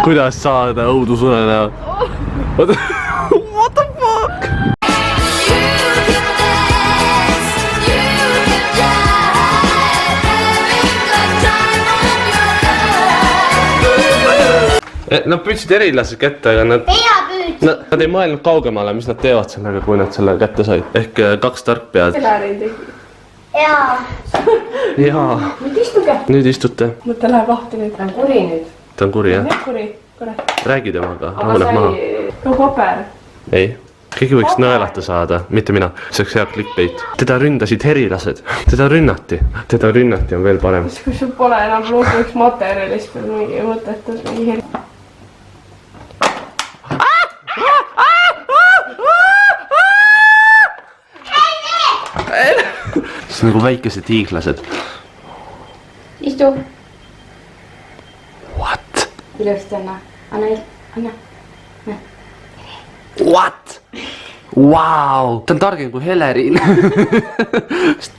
kuidas saada õudusunenäod? What the fuck? Nad püüdsid erilased kätte, aga nad ei mõelnud kaugemale, mis nad teevad sellega, kui nad selle kätte said. Ehk 2 tarkpead. Jaa. Nüüd istuge. Nüüd istute. Mõte läheb lahti nüüd. Ta on kuri nüüd. Ta on kuri, jah? Kuri, kurat. Räägi temaga. Aga sai paber. Ei. Keegi võiks nõelata saada, mitte mina. See oleks hea clickbait. Teda ründasid herilased. Teda rünnati on veel parem. Kui sul pole enam loogiks materjalist või mingi mõtetas mingi heri. See on nagu väikesed hiiglased. Istu. What? Ilusti anna. Anna. What? Wow! Ta on targem kui Helerin.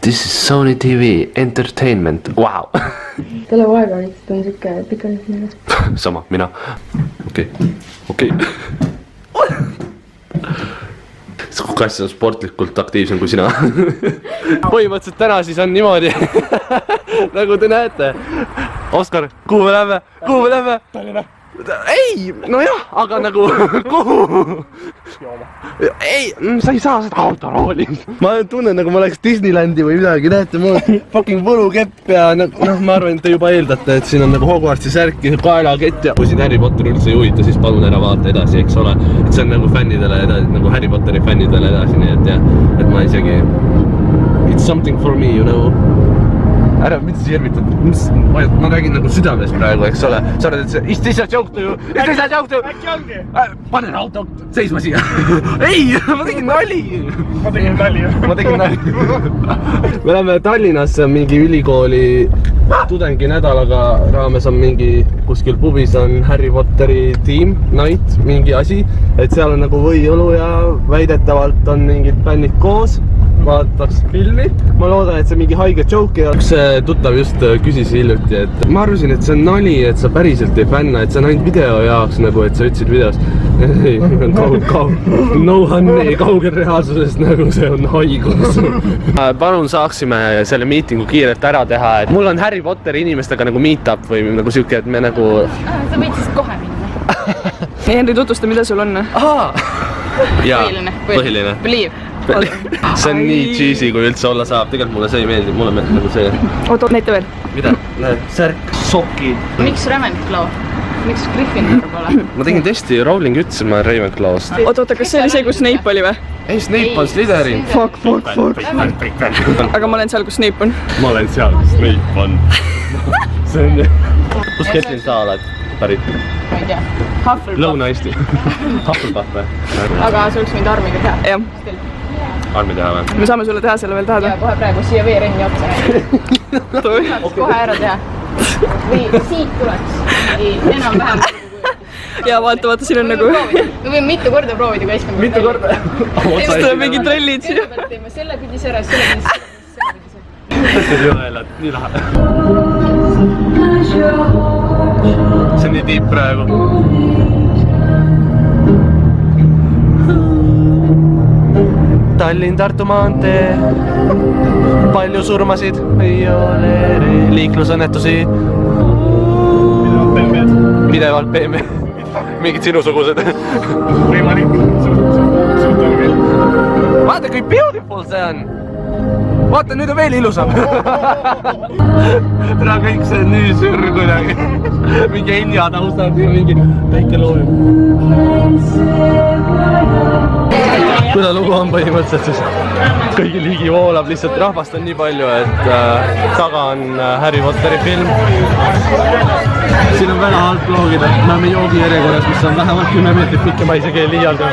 This is Sony TV Entertainment. Wow! Tule vaega, ta on siuke pikaliselt. Sama, mina. Okei. Kass on sportlikult aktiivsem kui sina. Põhimõtteliselt täna siis on niimoodi, nagu te näete. Oskar, kuhu me lähme? Tallinna. Ei, no jah, aga nagu, kuhu? Ei, sa ei saa seda autorooli. Ma tunnen, nagu ma oleks Disneylandi või midagi, näete, mul on fucking võlukepp ja noh, ma arvan, et te juba eeldate, et siin on nagu Hogwartsi särk ja kaelakett ja kui siin Harry Potter üldse ei huvita, siis palun ära vaata edasi, eks ole. Et see on nagu fännidele edasi, nagu Harry Potteri fännidele edasi, nii et jah, et ma isegi it's something for me, you know. Ära, mida sa järmitad? Ma räägin nagu südames praegu, eks ole. Sa oled, et see, it's a joke to you. Äkki ongi? Panen auto seisma siia. Ei, ma tegin nali. Ma tegin nali. Me läheme Tallinnasse mingi ülikooli tudenginädalaga raames on mingi kuskil pubis on Harry Potteri team, night, mingi asi. Et seal on nagu võiulu ja väidetavalt on mingid fännid koos. Vaataks filmi. Ma loodan, et see mingi haige joke ja üks tuttav just küsis hiljuti, et ma arvasin, et see on nali, et sa päriselt ei fänna, et see on ainult video jaoks nagu, et sa ütlesid videos. Ei, no honey, kaugel reaalsusest nagu see on haigus. Palun saaksime selle miitingu kiirelt ära teha, et mul on Harry Potteri inimestega nagu meet-up või nagu siuke, et me nagu... Sa võid siis kohe minna. Henri, tutvusta, mida sul on? Jaa, põhiline. Believe. See on nii cheesy, kui üldse olla saab. Tegelikult mulle see ei meeldi, mulle meeldib nagu see. Oot, näita veel. Mida? Särk, sokid. Miks Ravenclaw? Miks Gryffindor pole? Ma tegin testi, Rowling ütles, et ma olen Ravenclaw'st. Oot, kas see oli see, kus Snape oli või? Ei, Snape on Slytherin. Fuck. Aga ma olen seal, kus Snape on. Ma olen seal, kus Snape on. See on... Kus Ketlin sa oled pärit? Ma ei tea. Hufflepuff. Lõuna-Eesti. Hufflepuff või? Aga sa võiks mind armiga teha? Jah. Armi teha või? Me saame sulle teha selle veel tahada? Ja kohe praegu siia veerenni otsa. Kohe ära teha. Või siit tuleks. Enam-vähem. Ja vaata, siin on nagu... Me võime mitu korda proovida, kui eeskõnd. Mitu korda? Siis tuleb mingi trellid siia. Kõigepealt teeme selle pidis ära, selle pidis. See on jõelad, nii lahe. See on nii tiip praegu. Tallinn-Tartu maantee. Palju surmasid. Ei ole liiklusõnnetusi. Pidevalt peeme. Mingid sinusugused. Võimalik. Vaata, kui beautiful see on. Vaata, nüüd on veel ilusam. Täna kõik see on nii sür kuidagi. Mingi Helja taustad ja mingi väike loom. Kuna lugu on põhimõtteliselt siis kõigi ligi voolab, lihtsalt rahvast on nii palju, et taga on Harry Potteri film. Siin on väga halb loogida, me oleme joogi järjekorras, mis on vähemalt 10 meetrit pikk ja ma isegi ei liialda.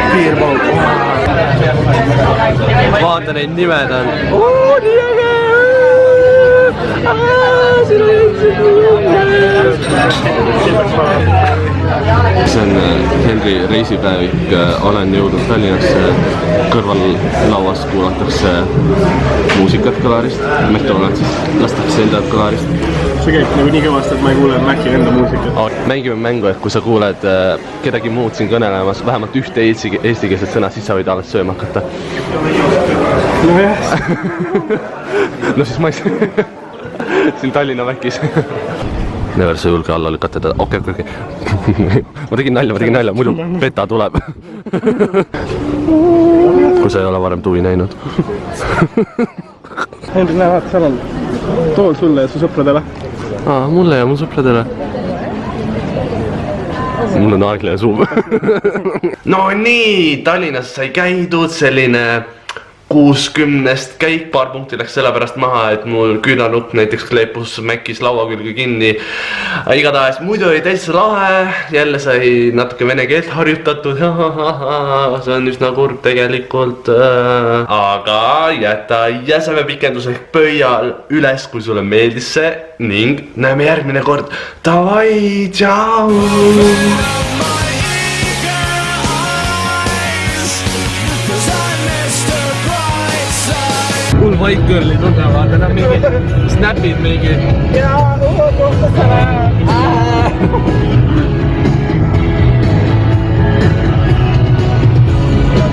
Piirpauk. Vaata neid nimed on. Nii äge! Siin on see on Henri reisipäevik, olen jõudnud Tallinnasse, kõrvallauas kuulatakse muusikat kõlarist, McDonaldsis lastakse endad kõlarist. See käib nagu nii kõvasti, et ma ei kuule Maci enda muusikat. Mängime mängu, et kui sa kuuled kedagi muud siin kõnelemas, vähemalt ühte eestikeelset sõna, siis sa võid alles sööma hakata. Nojah. No siis ma ei saa. Siin Tallinna Mäkis. Never sa julge alla lükata teda. Okei. Ma tegin nalja, muidu peta tuleb. Kui sa ei ole varem tuvi näinud. Henri, näe, vaata, seal on tool sulle ja su sõpradele. Mulle ja mu sõpradele. Mul on aegleja suu. No nii, Tallinnas sai käidud selline 60 käik, paar punkti läks selle pärast maha, et mul küünanukk näiteks kleepus Mäkis laua külge kinni. Igatahes muidu oli täitsa lahe, jälle sai natuke vene keelt harjutatud. See on üsna kurb tegelikult. Aga jäta jäseme pikendus ehk pöia üles, kui sulle meeldis see ning näeme järgmine kord. Davai, tšau! Full white girl'i tunnevad, nad on mingi snapid mingi. Ja kohta